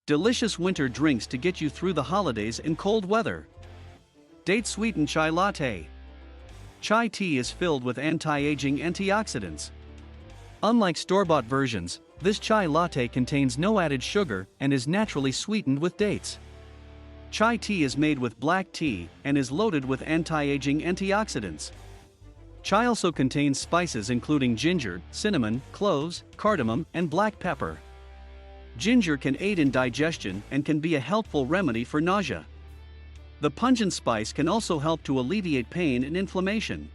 Delicious winter drinks to get you through the holidays in cold weather. Date-sweetened chai latte. Chai tea is filled with anti-aging antioxidants. Unlike store-bought versions, this chai latte contains no added sugar and is naturally sweetened with dates. Chai tea is made with black tea and is loaded with anti-aging antioxidants. Chai also contains spices including ginger, cinnamon, cloves, cardamom, and black pepper. Ginger can aid in digestion and can be a helpful remedy for nausea. The pungent spice can also help to alleviate pain and inflammation.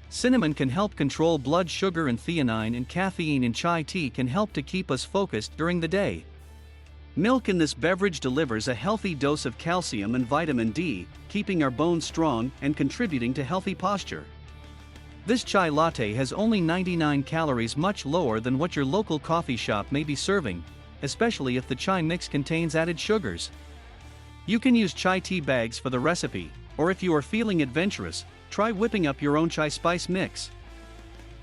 Cinnamon can help control blood sugar, and theanine and caffeine in chai tea can help to keep us focused during the day. Milk in this beverage delivers a healthy dose of calcium and vitamin D, keeping our bones strong and contributing to healthy posture. This chai latte has only 99 calories, much lower than what your local coffee shop may be serving, especially if the chai mix contains added sugars. You can use chai tea bags for the recipe, or if you are feeling adventurous, try whipping up your own chai spice mix.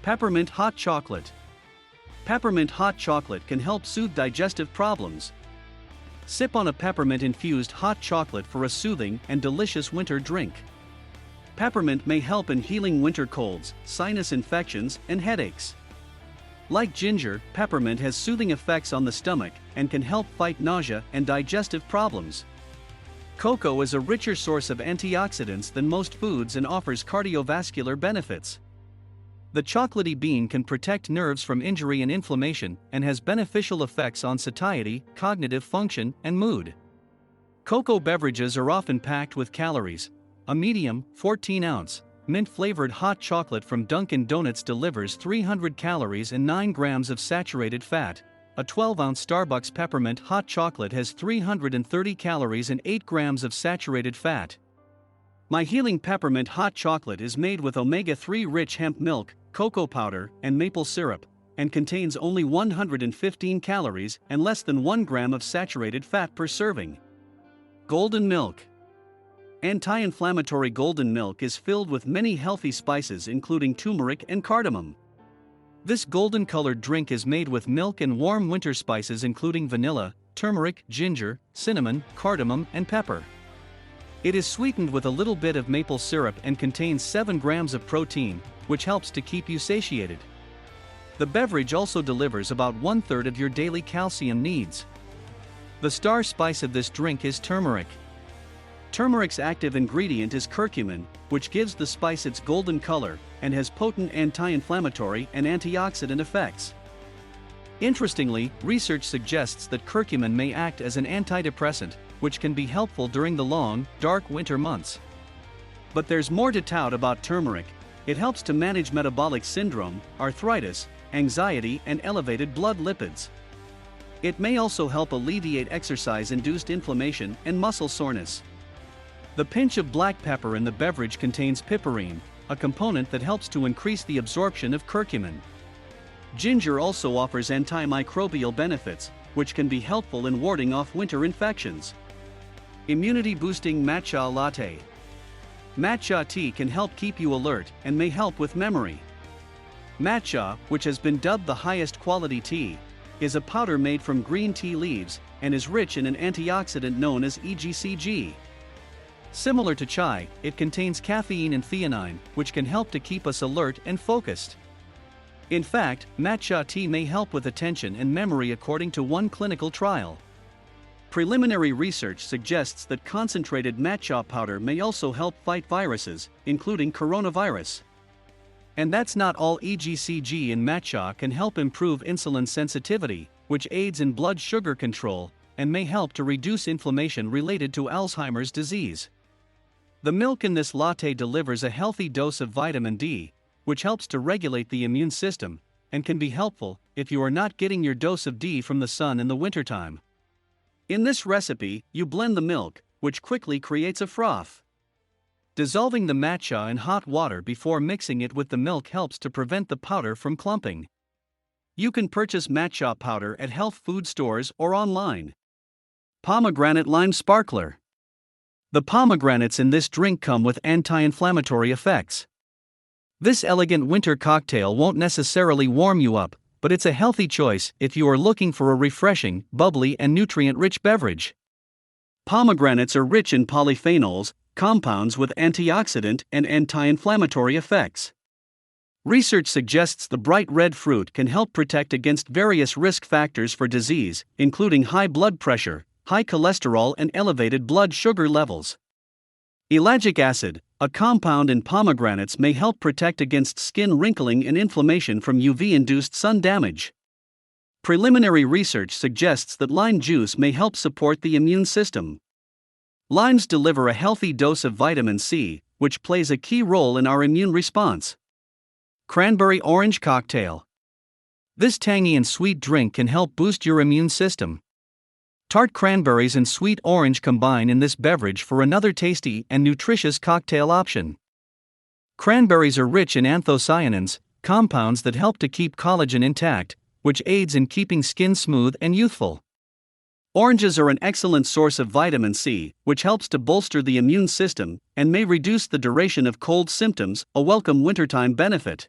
Peppermint hot chocolate. Peppermint hot chocolate can help soothe digestive problems. Sip on a peppermint-infused hot chocolate for a soothing and delicious winter drink. Peppermint may help in healing winter colds, sinus infections, and headaches. Like ginger, peppermint has soothing effects on the stomach and can help fight nausea and digestive problems. Cocoa is a richer source of antioxidants than most foods and offers cardiovascular benefits. The chocolatey bean can protect nerves from injury and inflammation and has beneficial effects on satiety, cognitive function, and mood. Cocoa beverages are often packed with calories. A medium, 14-ounce, mint-flavored hot chocolate from Dunkin' Donuts delivers 300 calories and 9 grams of saturated fat. A 12-ounce Starbucks peppermint hot chocolate has 330 calories and 8 grams of saturated fat. My Healing Peppermint Hot Chocolate is made with omega-3 rich hemp milk, cocoa powder, and maple syrup, and contains only 115 calories and less than 1 gram of saturated fat per serving. Golden milk. Anti-inflammatory golden milk is filled with many healthy spices including turmeric and cardamom. This golden-colored drink is made with milk and warm winter spices including vanilla, turmeric, ginger, cinnamon, cardamom, and pepper. It is sweetened with a little bit of maple syrup and contains 7 grams of protein, which helps to keep you satiated. The beverage also delivers about 1/3 of your daily calcium needs. The star spice of this drink is turmeric. Turmeric's active ingredient is curcumin, which gives the spice its golden color and has potent anti-inflammatory and antioxidant effects. Interestingly, research suggests that curcumin may act as an antidepressant, which can be helpful during the long, dark winter months. But there's more to tout about turmeric. It helps to manage metabolic syndrome, arthritis, anxiety, and elevated blood lipids. It may also help alleviate exercise-induced inflammation and muscle soreness. The pinch of black pepper in the beverage contains piperine, a component that helps to increase the absorption of curcumin. Ginger also offers antimicrobial benefits, which can be helpful in warding off winter infections. Immunity-boosting matcha latte. Matcha tea can help keep you alert and may help with memory. Matcha, which has been dubbed the highest quality tea, is a powder made from green tea leaves and is rich in an antioxidant known as EGCG. Similar to chai, it contains caffeine and theanine, which can help to keep us alert and focused. In fact, matcha tea may help with attention and memory according to one clinical trial. Preliminary research suggests that concentrated matcha powder may also help fight viruses, including coronavirus. And that's not all. EGCG in matcha can help improve insulin sensitivity, which aids in blood sugar control, and may help to reduce inflammation related to Alzheimer's disease. The milk in this latte delivers a healthy dose of vitamin D, which helps to regulate the immune system, and can be helpful if you are not getting your dose of D from the sun in the wintertime. In this recipe, you blend the milk, which quickly creates a froth. Dissolving the matcha in hot water before mixing it with the milk helps to prevent the powder from clumping. You can purchase matcha powder at health food stores or online. Pomegranate lime sparkler. The pomegranates in this drink come with anti-inflammatory effects. This elegant winter cocktail won't necessarily warm you up, but it's a healthy choice if you are looking for a refreshing, bubbly, and nutrient-rich beverage. Pomegranates are rich in polyphenols, compounds with antioxidant and anti-inflammatory effects. Research suggests the bright red fruit can help protect against various risk factors for disease, including high blood pressure, high cholesterol, and elevated blood sugar levels. Ellagic acid, a compound in pomegranates, may help protect against skin wrinkling and inflammation from UV-induced sun damage. Preliminary research suggests that lime juice may help support the immune system. Limes deliver a healthy dose of vitamin C, which plays a key role in our immune response. Cranberry orange cocktail. This tangy and sweet drink can help boost your immune system. Tart cranberries and sweet orange combine in this beverage for another tasty and nutritious cocktail option. Cranberries are rich in anthocyanins, compounds that help to keep collagen intact, which aids in keeping skin smooth and youthful. Oranges are an excellent source of vitamin C, which helps to bolster the immune system and may reduce the duration of cold symptoms, a welcome wintertime benefit.